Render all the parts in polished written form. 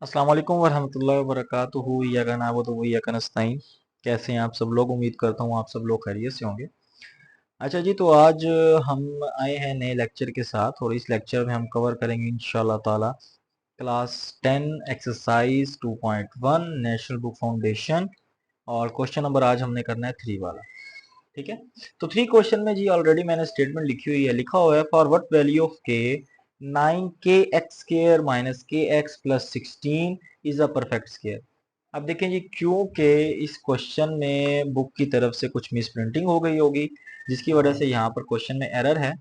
अस्सलाम वालेकुम वरहमतुल्लाहि वबरकातुहू। इय्याका नअबुदु व इय्याका नस्तईन। कैसे हैं आप सब लोग? उम्मीद करता हूँ आप सब लोग खैरियत से होंगे। अच्छा जी, तो आज हम आए हैं नए लेक्चर के साथ और इस लेक्चर में हम कवर करेंगे इंशाल्लाह ताला class 10 exercise 2.1 national book foundation. और क्वेश्चन नंबर आज हमने करना है 3 वाला। ठीक है, तो 3 क्वेश्चन में जी ऑलरेडी मैंने स्टेटमेंट लिखी हुई है, लिखा हुआ है फॉर व्हाट वैल्यू ऑफ के 9kx² minus kx plus 16 is a perfect square. अब देखें जी, क्योंकि इस क्वेश्चन में बुक की तरफ से कुछ मिस प्रिंटिंग हो गई होगी जिसकी वजह से यहाँ पर क्वेश्चन में एरर है।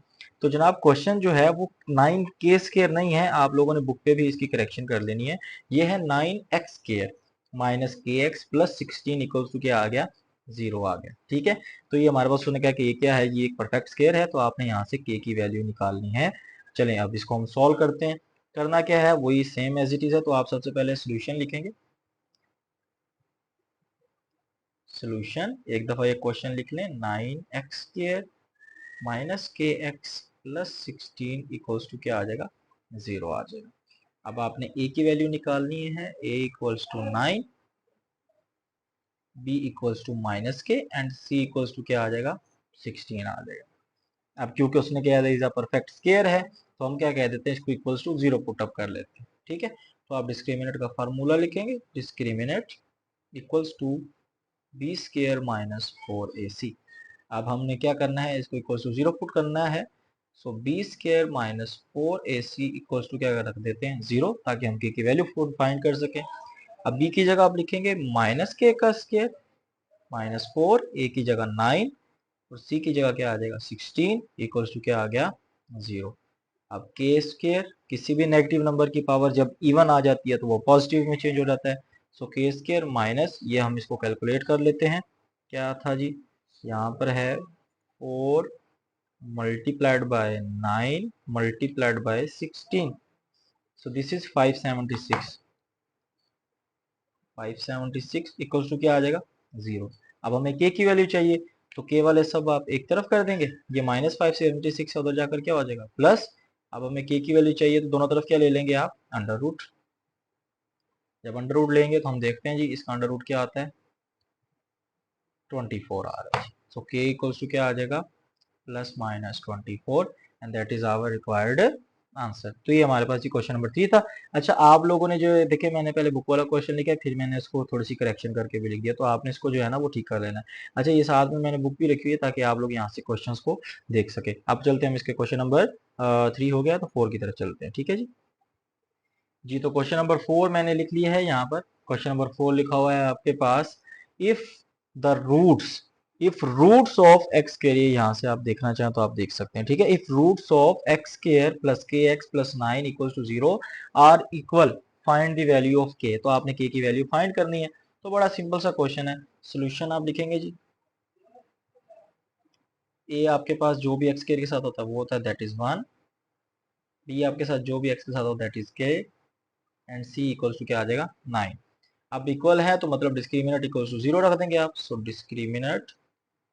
तो जनाब क्वेश्चन जो है वो 9k² नहीं है, आप लोगों ने बुक पे भी इसकी करेक्शन कर लेनी है। ये है 9x² minus kx plus 16 equal to क्या आ गया, 0 आ गया। ठीक है, तो ये हमारे पास सुनने क्या कि ये क्या है, ये एक परफेक्ट स्क्वायर है, तो आपने यहाँ से k की वैल्यू निकालनी है। चलें अब इसको हम सॉल्व करते हैं। करना क्या है, वही सेम एज इट इज है। तो आप सबसे पहले सोल्यूशन लिखेंगे। सोल्यूशन एक दफा ये क्वेश्चन लिख लें, 9x² minus kx plus 16 equals to क्या आ जाएगा, 0 आ जाएगा। अब आपने a की वैल्यू निकालनी है, a equals to 9, b equals to minus k and c equals to क्या आ जाएगा, 16 आ जाएगा। अब क्योंकि उसने क्या है, इज अ परफेक्ट स्क्वायर है, तो हम क्या कह देते हैं, इसको इक्वल्स टू 0 पुट अप कर लेते हैं। ठीक है, तो आप डिस्क्रिमिनेंट का फार्मूला लिखेंगे, discriminant equals to B square minus 4ac। अब हमने क्या करना है, इसको इक्वल्स टू 0 पुट करना है। So B square minus 4ac equals to क्या रख देते हैं, 0, ताकि हम के की वैल्यू फाइंड कर सकें। अब बी की जगह आप लिखेंगे माइनस के का स्क्वायर माइनस 4, ए की जगह 9 और सी की जगह क्या आ जाएगा, 16 इक्वल्स टू क्या आ गया, 0। अब के स्क्वायर, किसी भी नेगेटिव नंबर की पावर जब इवन आ जाती है तो वो पॉजिटिव में चेंज हो जाता है। सो के स्क्वायर माइनस, ये हम इसको कैलकुलेट कर लेते हैं, क्या था जी, यहाँ पर है 4 multiplied by 9 multiplied by 16। So this is 576। 576 equals to क्या आ जाएगा, 0। अब हमें के की वैल्यू चाहिए, तो के वाले सब आप एक तरफ कर देंगे, ये माइनस 576 उधर जाकर क्या हो जाएगा, प्लस। अब हमें के की वैल्यू चाहिए तो दोनों तरफ क्या ले लेंगे आप, अंडर रूट। जब अंडर रूट लेंगे तो हम देखते हैं जी, इसका अंडर रूट क्या आता है, 24 आ रहा है। सो के इक्वल्स टू क्या आ जाएगा, plus minus 24 and that is our required answer. तो ये हमारे पास ये क्वेश्चन नंबर 3 था। अच्छा, आप लोगों ने जो देखे, मैंने पहले बुक वाला क्वेश्चन लिखा है, फिर मैंने इसको थोड़ी सी करेक्शन करके भी लिख दिया, तो आपने इसको जो है ना वो ठीक कर लेना है। अच्छा, ये साथ में मैंने बुक भी रखी हुई है ताकि आप लोग यहाँ से क्वेश्चन को देख सके। अब चलते हैं हम इसके क्वेश्चन नंबर 3 हो गया, तो 4 की तरफ चलते हैं। ठीक है जी। जी, तो क्वेश्चन नंबर 4 मैंने लिख लिया है यहाँ पर। क्वेश्चन नंबर 4 लिखा हुआ है आपके पास, if the roots if roots of X के लिए, यहाँ से आप देखना चाहें तो आप देख सकते हैं। ठीक है, if roots of X square plus K X plus 9 equal to 0 are equal, find the value of K. तो आपने के की वैल्यू फाइंड करनी है। तो बड़ा सिंपल सा क्वेश्चन है। सोल्यूशन आप लिखेंगे जी, ए आपके पास जो भी एक्स स्क्वायर के साथ होता है वो होता है, दैट इज 1। बी आपके साथ जो भी एक्स के साथ होता है, दैट इज के, एंड सी इक्वल्स टू क्या आ जाएगा, 9। अब इक्वल है तो मतलब डिस्क्रिमिनेंट इक्वल्स टू 0 रख देंगे आप। सो डिस्क्रिमिनेंट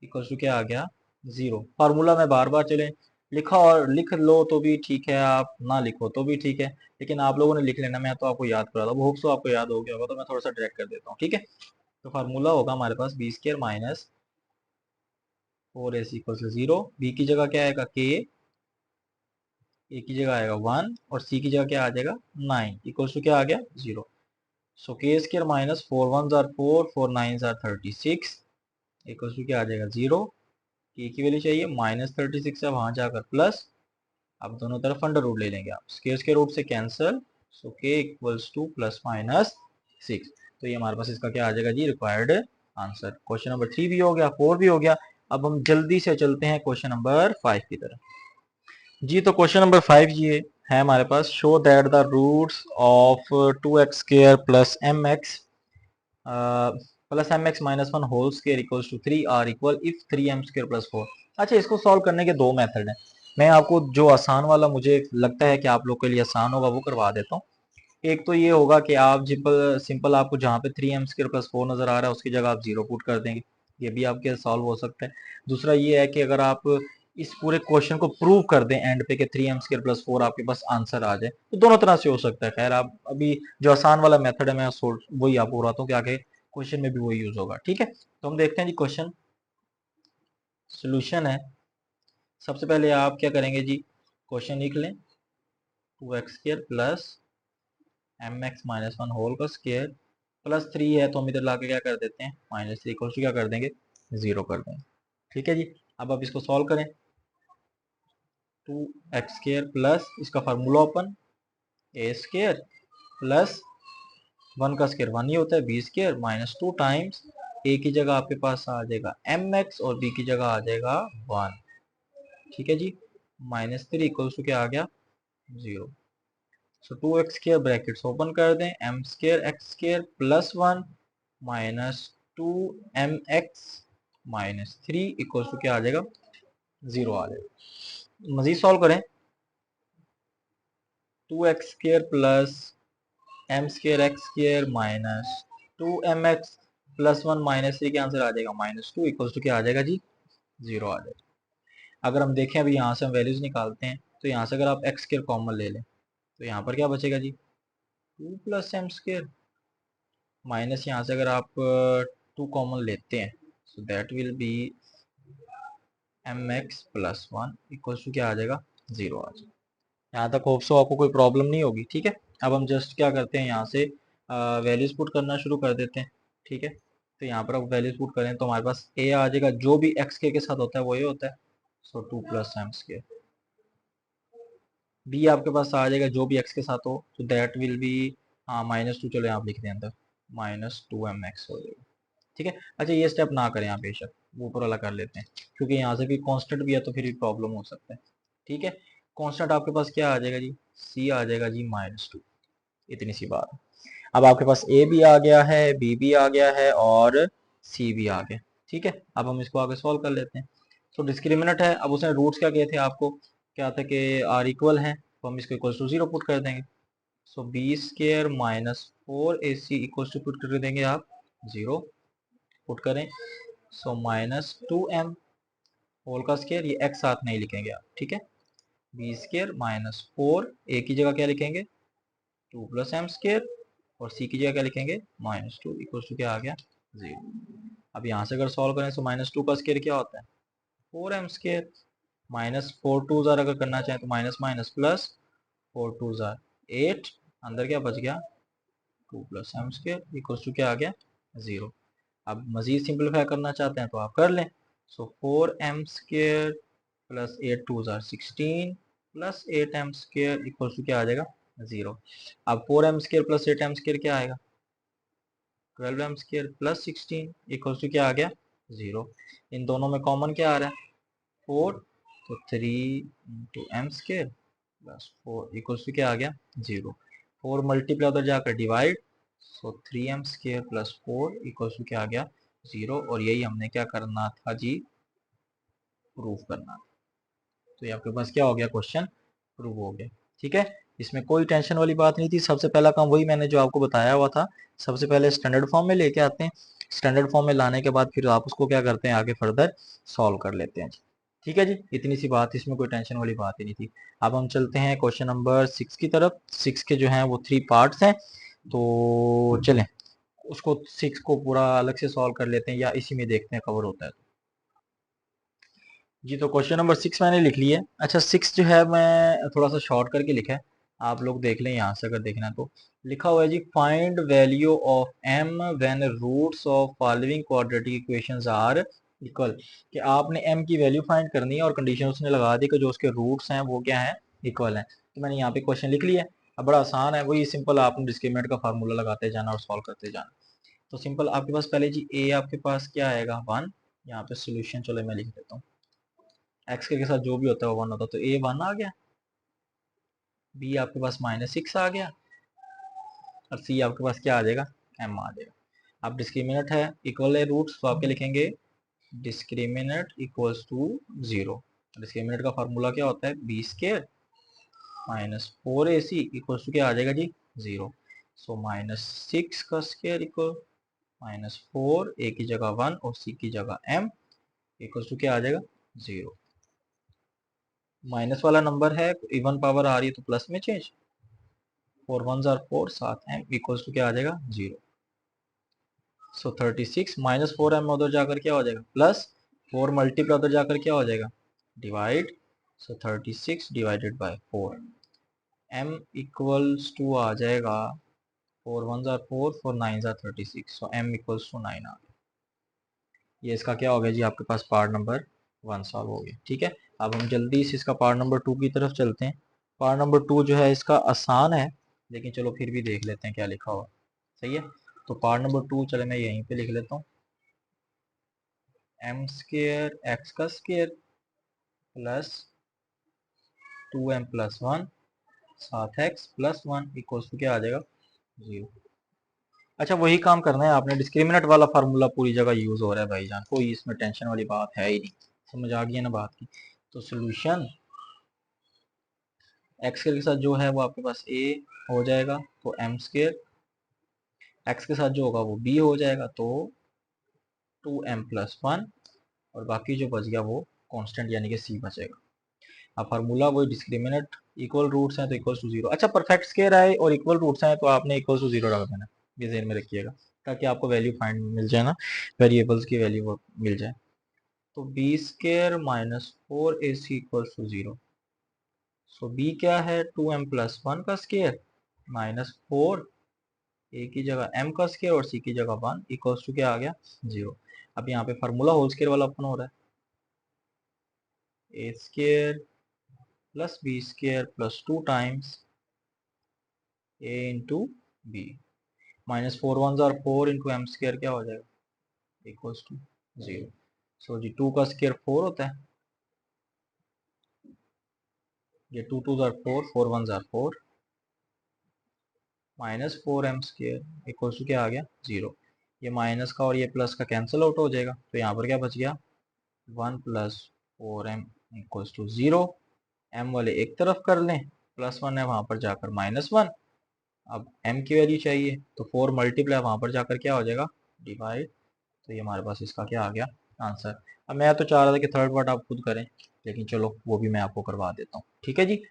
इक्वल्स टू क्या आ गया, 0। फार्मूला में बार बार चले, लिखा और लिख लो तो भी ठीक है, आप ना लिखो तो भी ठीक है, लेकिन आप लोगों ने लिख लेना। मैं तो आपको याद करा दूँ, होप सो आपको याद हो गया होगा, तो मैं थोड़ा सा डायरेक्ट कर देता हूँ। ठीक है, तो फार्मूला होगा हमारे पास B square minus 4ac equals to 0। B की जगह क्या आएगा, के, ए की जगह आएगा 1 और सी की जगह क्या आ जाएगा, 9 इक्वल्स टू क्या आ गया, 0। So k square minus 4 1 are 4 4 9 are 36 equals to क्या आ जाएगा, 0। के की वैल्यू चाहिए माइनस 36 है, वहां जाकर प्लस। अब दोनों तरफ अंडर रूट ले लेंगे आप, स्क्वायर के रूट से कैंसल। सो के इक्वल्स टू प्लस माइनस 6। तो ये हमारे पास इसका क्या आ जाएगा जी, रिक्वायर्ड आंसर। क्वेश्चन नंबर 3 भी हो गया, 4 भी हो गया। अब हम जल्दी से चलते हैं क्वेश्चन नंबर 5 की तरफ। जी, तो क्वेश्चन नंबर 5 ये है हमारे पास, show that the roots of 2x square plus M X plus M X minus 1 whole square equals to 3 are equal if 3m square plus 4। अच्छा, इसको सॉल्व करने के दो मेथड हैं। मैं आपको जो आसान वाला मुझे लगता है कि आप लोग के लिए आसान होगा वो करवा देता हूँ। एक तो ये होगा कि आप सिंपल सिंपल आपको जहाँ पे 3m स्क्वायर प्लस 4 नजर आ रहा है उसकी जगह आप 0 पुट कर देंगे, ये भी आपके सॉल्व हो सकता है। दूसरा ये है कि अगर आप इस पूरे क्वेश्चन को प्रूव कर दें एंड पे कि 3m² + 4 आपके पास आंसर आ जाए, तो दोनों तरह से हो सकता है। खैर आप अभी जो आसान वाला मेथड है मैं वही आपको बताता हूँ कि आगे क्वेश्चन में भी वही यूज होगा। ठीक है, तो हम देखते हैं जी क्वेश्चन सोल्यूशन है। सबसे पहले आप क्या करेंगे जी, क्वेश्चन लिख लें 2x² + mx - 1 होल का स्क्वायर प्लस 3 है तो हम इधर लाके क्या कर देते हैं -3 को क्या कर देंगे 0 कर देंगे। ठीक है जी, अब आप इसको सॉल्व करें 2x² प्लस इसका फार्मूला ओपन a² प्लस 1 का स्क्वायर 1 ही होता है b² -2 टाइम्स a की जगह आपके पास आ जाएगा mx और b की जगह आ जाएगा 1। ठीक है जी, -3 इक्वल्स टू क्या आ गया 0। सो 2x² ब्रैकेट्स ओपन कर दें m² x² plus 1 -2mx -3 equals to क्या आ जाएगा 0 आ जाएगा। मजीद सॉल्व करें 2x² plus m² x² -2mx plus 1 -3 के आंसर आ जाएगा -2 इक्वल्स टू क्या आ जाएगा जी 0 आ जाएगा। अगर हम देखें अभी यहाँ से हम वैल्यूज निकालते हैं तो यहाँ से अगर आप x² कॉमन ले लें तो यहाँ पर क्या बचेगा जी 2 + m² माइनस यहाँ से अगर आप 2 कॉमन लेते हैं so that will be mx + 1 equals to क्या आ जाएगा 0 आ जाएगा। यहाँ तक होप सो आपको कोई प्रॉब्लम नहीं होगी। ठीक है, अब हम जस्ट क्या करते हैं यहाँ से वैल्यूज पुट करना शुरू कर देते हैं। ठीक है, तो यहाँ पर आप वैल्यूज पुट करें तो हमारे पास a आ जाएगा, जो भी x के साथ होता है वही होता है, सो 2 + m²। b आपके पास आ जाएगा जो भी x के साथ हो, तो दैट विल बी -2, चलो यहाँ आप लिख दें अंदर -2mx हो जाएगा। ठीक है, अच्छा ये स्टेप ना करें आप बेशक, वो ऊपर वाला कर लेते हैं क्योंकि यहाँ से भी कांस्टेंट भी है तो फिर भी प्रॉब्लम हो सकता है। ठीक है, कांस्टेंट आपके पास क्या आ जाएगा जी c आ जाएगा जी -2, इतनी सी बात। अब आपके पास a भी आ गया है, b भी आ गया है और c भी आ गया। ठीक है, अब हम इसको आगे सॉल्व कर लेते हैं। तो डिस्क्रिमिनेंट है, अब उसने रूट्स क्या किए थे आपको, क्या था कि r इक्वल है तो हम इसको इक्वल टू 0 पुट कर देंगे। सो b² -4ac equal to put कर देंगे आप 0 पुट करें। सो -2m होल का स्क्वायर, ये x साथ नहीं लिखेंगे आप। ठीक है, b² -4 a की जगह क्या लिखेंगे 2 + m² और c की जगह क्या लिखेंगे -2 इक्वल टू क्या आ गया 0। अब यहाँ से अगर सॉल्व करें तो -2 का स्क्वायर क्या होता है 4m², -4 2 ज़ार अगर करना चाहें तो माइनस माइनस प्लस 4 2 ज़ार 8, अंदर क्या बच गया 2 + m² इक्वल टू क्या आ गया 0। अब मजीद सिंपलीफाई करना चाहते हैं तो आप कर लें। सो 4m² प्लस 8 2 ज़ार 16 प्लस 8m² इक्वल टू क्या आ जाएगा 0। अब 4m² प्लस 8m² क्या आएगा 12m² प्लस 16 इक्वल टू क्या आ गया 0। इन दोनों में कॉमन क्या आ रहा है 4, तो 3 × m² प्लस 4 इक्वल टू क्या आ गया 0। 4 मल्टीप्लाई उधर जाकर divide, so 3m² plus 4 equal to क्या आ गया 0। और यही हमने क्या करना था जी प्रूफ करना। तो ये आपके पास क्या हो गया क्वेश्चन प्रूव हो गया। ठीक है, इसमें कोई टेंशन वाली बात नहीं थी। सबसे पहला काम वही मैंने जो आपको बताया हुआ था, सबसे पहले स्टैंडर्ड फॉर्म में लेके आते हैं, स्टैंडर्ड फॉर्म में लाने के बाद फिर आप उसको क्या करते हैं आगे फर्दर सॉल्व कर लेते हैं। ठीक है जी, इतनी सी बात, इसमें कोई टेंशन वाली बात ही नहीं थी। अब हम चलते हैं क्वेश्चन नंबर 6 की तरफ। 6 के जो हैं वो 3 पार्ट्स हैं, तो चलें उसको 6 को पूरा अलग से सॉल्व कर लेते हैं या इसी में देखते हैं कवर होता है जी। तो क्वेश्चन नंबर 6 मैंने लिख लिया है। अच्छा 6 जो है मैं थोड़ा सा शॉर्ट करके लिखा है, आप लोग देख लें यहाँ से अगर देखना है तो। लिखा हुआ है जी find value of m when roots of following quadratic equations are equal, कि आपने m की वैल्यू फाइंड करनी है और कंडीशन उसने लगा दी कि जो उसके रूट्स हैं वो क्या हैं इक्वल हैं। तो मैंने यहाँ पे क्वेश्चन लिख लिया है। अब बड़ा आसान है, वही सिंपल आपने डिस्क्रिमिनेंट का फार्मूला लगाते जाना और सॉल्व करते जाना। तो सिंपल आपके पास पहले जी a आपके पास क्या आएगा 1, यहाँ पे सोल्यूशन चलो मैं लिख देता हूँ, एक्स के साथ जो भी होता है वो 1 होता है, तो a 1 आ गया, b आपके पास -6 आ गया और c आपके पास क्या आ जाएगा m आ जाएगा। अब डिस्क्रिमिनेंट है इक्वल है रूट्स, तो आपके लिखेंगे डिस्क्रिमिनेंट इक्वल्स टू 0। डिस्क्रिमिनेंट का फार्मूला क्या होता है b² -4ac इक्वल्स टू क्या आ जाएगा जी 0। सो -6 का स्क्वायर इक्वल -4, a की जगह 1 और c की जगह m इक्वल्स टू क्या आ जाएगा 0। माइनस वाला नंबर है, इवन पावर आ रही है तो प्लस में चेंज, 4 1s आर 4, साथ m इक्वल्स टू क्या आ जाएगा 0। सो 36 माइनस 4m उधर जाकर क्या हो जाएगा प्लस 4 मल्टीप्लाई उधर जाकर क्या हो जाएगा divide. So 36 divided by 4, m equals to आ जाएगा 4 1s are 4, 4 9s are 36, so m equals to 9 आ गया। ये इसका क्या हो गया जी, आपके पास पार्ट नंबर 1 सॉल्व हो गया। ठीक है, अब हम जल्दी से इसका पार्ट नंबर 2 की तरफ चलते हैं। पार्ट नंबर 2 जो है इसका आसान है, लेकिन चलो फिर भी देख लेते हैं क्या लिखा हुआ। सही है, तो पार्ट नंबर 2 चले मैं यहीं पे लिख लेता हूँ, एम स्केयर एक्स का स्केयर प्लस 2m प्लस 1 साथ एक्स प्लस 1 इक्वल्स टू क्या आ जाएगा 0। अच्छा, वही काम करना है आपने, डिस्क्रिमिनेंट वाला फार्मूला पूरी जगह यूज हो रहा है भाईजान, कोई इसमें टेंशन वाली बात है ही नहीं। समझ आ गई है ना बात की। तो सोल्यूशन एक्स के साथ जो है वो आपके पास ए हो जाएगा, तो एम स्केयर, एक्स के साथ जो होगा वो बी हो जाएगा, तो 2m प्लस 1, और बाकी जो बच गया वो कांस्टेंट यानी कि सी बचेगा। अब फार्मूला वही, डिस्क्रिमिनेंट इक्वल रूट्स हैं तो इक्वल टू 0। अच्छा, परफेक्ट स्केयर आए और इक्वल रूट्स हैं तो आपने इक्वल टू 0 रख देना, ये ध्यान में रखिएगा, ताकि आपको वैल्यू फाइंड मिल जाए ना, वेरिएबल्स की वैल्यू मिल जाए। तो B square minus 4ac equals to 0। So B क्या है 2m प्लस 1 का स्केयर माइनस 4, ए की जगह m का स्केयर और c की जगह 1 इक्वल्स टू क्या आ गया 0। अब यहाँ पे फार्मूला होल स्केयर वाला ओपन हो रहा है, A square plus B square plus 2 times A into B, minus 4 1s are 4 into M square क्या हो जाएगा इक्वल्स टू 0। सो जी 2 का स्केयर 4 होता है, ये 2 2s are 4, 4 1s are 4, minus 4m square equals to क्या आ गया 0। ये माइनस का और ये प्लस का कैंसिल आउट हो जाएगा, तो यहाँ पर क्या बच गया 1 plus 4m equals to 0। m वाले एक तरफ कर लें, प्लस 1 है वहां पर जाकर माइनस 1। अब m की वैल्यू चाहिए तो 4 मल्टीप्लाई वहां पर जाकर क्या हो जाएगा डिवाइड, तो ये हमारे पास इसका क्या आ गया आंसर। अब मैं तो चाह रहा था कि थर्ड पार्ट आप खुद करें, लेकिन चलो वो भी मैं आपको करवा देता हूँ। ठीक है जी।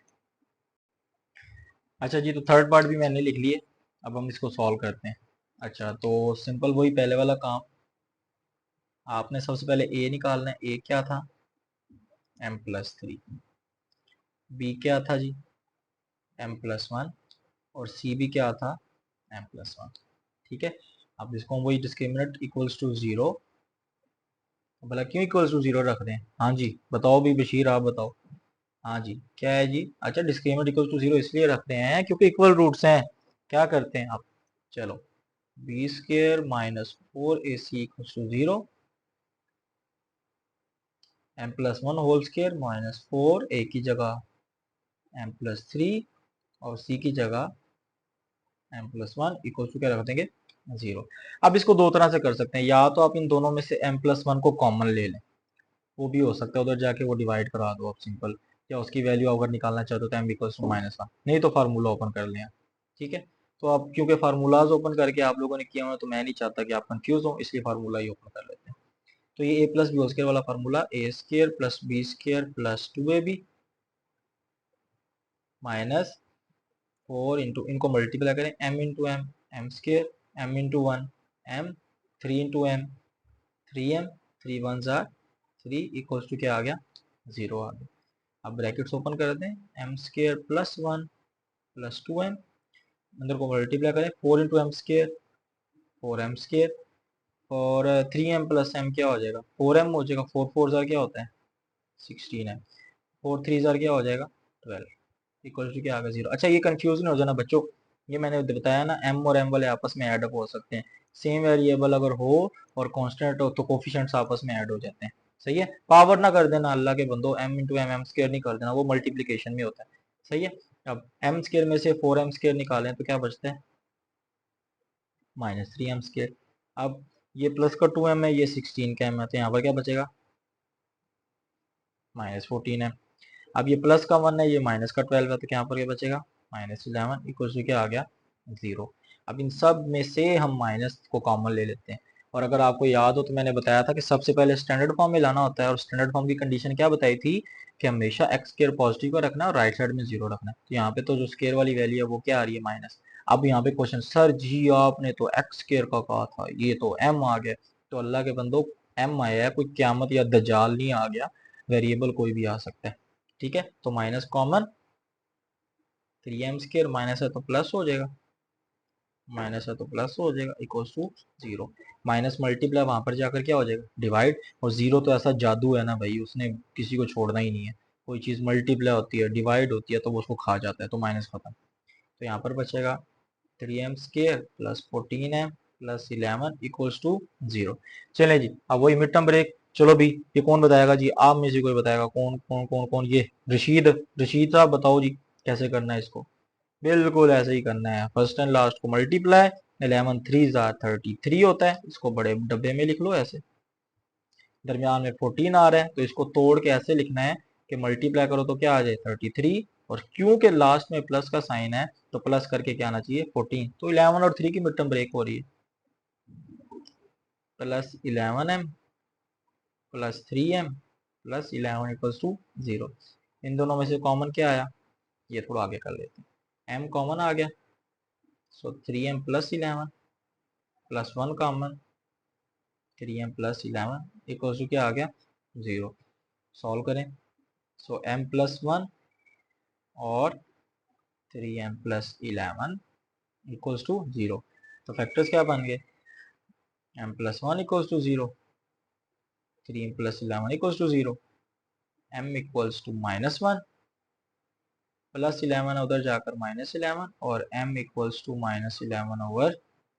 अच्छा जी, तो थर्ड पार्ट भी मैंने लिख लिए, अब हम इसको सॉल्व करते हैं। अच्छा, तो सिंपल वही पहले वाला काम, आपने सबसे पहले ए निकालना है। ए क्या था m प्लस 3, बी क्या था जी m प्लस 1, और सी भी क्या था m प्लस 1। ठीक है, अब इसको हम वही डिस्क्रिमिनेंट इक्वल्स टू 0, भला क्यों इक्वल्स टू 0 रख दें। हाँ जी बताओ भी बशीर, आप बताओ। हाँ जी क्या है जी, अच्छा डिस्क्रिमिनेंट इक्वल्स टू 0 इसलिए रखते हैं क्योंकि इक्वल रूट्स हैं। क्या करते हैं आप, चलो B square minus 4ac equals to 0, M plus 1 whole square minus 4 A की जगह m प्लस 3 और c की जगह m प्लस 1 इक्वल टू क्या रख देंगे 0। अब इसको दो तरह से कर सकते हैं, या तो आप इन दोनों में से m प्लस 1 को कॉमन ले लें, वो भी हो सकता है, उधर जाके वो डिवाइड करा दो आप सिंपल, या उसकी वैल्यू अगर निकालना चाहते हो तो m इक्वल्स टू माइनस 1, नहीं तो फार्मूला ओपन कर लें। ठीक है, तो अब क्योंकि फार्मूलाज ओपन करके आप लोगों ने किया हुआ, तो मैं नहीं चाहता कि आप कंफ्यूज हो, इसलिए फार्मूला ही ओपन कर लेते हैं। तो ये a plus B whole square वाला formula, A square plus B square plus 2ab minus 4 into, इनको मल्टीप्लाई करें m into M, M square m into 1 m, 3 into M 3m, 3 1s are 3 equals to क्या आ गया 0 आ गया। अब brackets open कर दें, m square plus 1 plus 2m, अंदर को मल्टीप्लाई करें 4 into M square 4m square, और 3m प्लस m क्या हो जाएगा 4m हो जाएगा, 4 4 जार क्या होता है 16m, 4 3 जार क्या हो जाएगा 12 इक्वल टू क्या आ गया 0। अच्छा ये कंफ्यूज नहीं हो जाना बच्चों, ये मैंने बताया ना m और m वाले आपस में ऐड अप हो सकते हैं, सेम वेरिएबल अगर हो और कांस्टेंट हो तो कोफिशिएंट्स आपस में ऐड हो जाते हैं। सही है, पावर ना कर देना अल्लाह के बंदो, m into M M square नहीं कर देना, वो मल्टीप्लीकेशन में होता है। सही है, अब m स्केयर में से 4m स्केयर निकालें तो क्या बचता है माइनस 3m स्केयर। अब ये प्लस का 2m है, ये 16 का m है, तो यहाँ पर क्या बचेगा माइनस 14 है। अब ये प्लस का 1 है, ये माइनस का 12 है, तो यहाँ पर क्या बचेगा माइनस 11 इक्वल टू क्या आ गया 0। अब इन सब में से हम माइनस को कॉमन ले लेते हैं, और अगर आपको याद हो तो मैंने बताया था कि सबसे पहले स्टैंडर्ड फॉर्म में लाना होता है, और स्टैंडर्ड फॉर्म की कंडीशन क्या बताई थी कि हमेशा एक्स स्केयर पॉजिटिव को रखना है और राइट साइड में जीरो रखना है। तो यहाँ पे तो जो स्केयर वाली वैल्यू है वो क्या आ रही है, माइनस। अब यहाँ पे क्वेश्चन, सर जी आपने तो एक्स स्केयर का कहा था, ये तो एम आ गया। तो अल्लाह के बंदो, एम आया है, कोई क्यामत या दज्जाल नहीं आ गया, वेरिएबल कोई भी आ सकता है। ठीक है, तो माइनस कॉमन, 3m² माइनस है तो प्लस हो जाएगा, माइनस है तो प्लस हो जाएगा, equal to zero. Minus multiply वहां पर जाकर क्या हो जाएगा, डिवाइड। और जीरो तो ऐसा जादू है ना भाई, उसने किसी को छोड़ना ही नहीं है। कोई चीज मल्टीप्लाई होती है, डिवाइड होती है, तो वो उसको खा जाता है, तो माइनस खत्म। तो यहाँ पर बचेगा 3m² plus 14m plus 11 equals to zero. चले जी, अब वही मिड टर्म ब्रेक। चलो भी, ये कौन बताएगा जी, आप में से कोई बताएगा, कौन कौन कौन कौन, ये रशीद, रशीद साहब बताओ जी कैसे करना है इसको। बिल्कुल ऐसे ही करना है, फर्स्ट एंड लास्ट को मल्टीप्लाई, 11 3 33 होता है, इसको बड़े डब्बे में लिख लो ऐसे। दरमियान में 14 आ रहा है, तो इसको तोड़ के ऐसे लिखना है कि मल्टीप्लाई करो तो क्या आ जाए 33, और क्योंकि लास्ट में प्लस का साइन है तो प्लस करके क्या आना चाहिए 14। तो 11 और 3 की मिड टर्म ब्रेक हो रही है, plus 11m plus 3m plus 11 equals to zero. इन दोनों में से कॉमन क्या आया, ये थोड़ा आगे कर लेते हैं, m कॉमन आ गया, so 3m plus 11 plus 1 common, 3m plus 11 equals to क्या आ गया, जीरो। सॉल्व करें, सो m प्लस 1 और 3m plus 11 equals to zero. तो फैक्टर्स क्या बन गए, m plus 1 equals to zero, 3m plus 11 equals to zero, m equals to minus 1 plus 11 उधर जाकर माइनस 11, और m equals to minus 11 over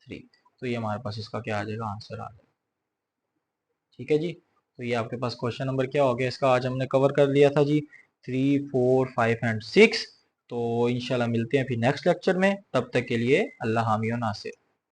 3। तो ये हमारे पास इसका क्या आ जाएगा, आंसर आ जाएगा। ठीक है जी, तो ये आपके पास क्वेश्चन नंबर क्या हो गया इसका, आज हमने कवर कर लिया था जी 3 4 5 एंड 6। तो इंशाल्लाह मिलते हैं फिर नेक्स्ट लेक्चर में, तब तक के लिए अल्लाह हामी व नासिर।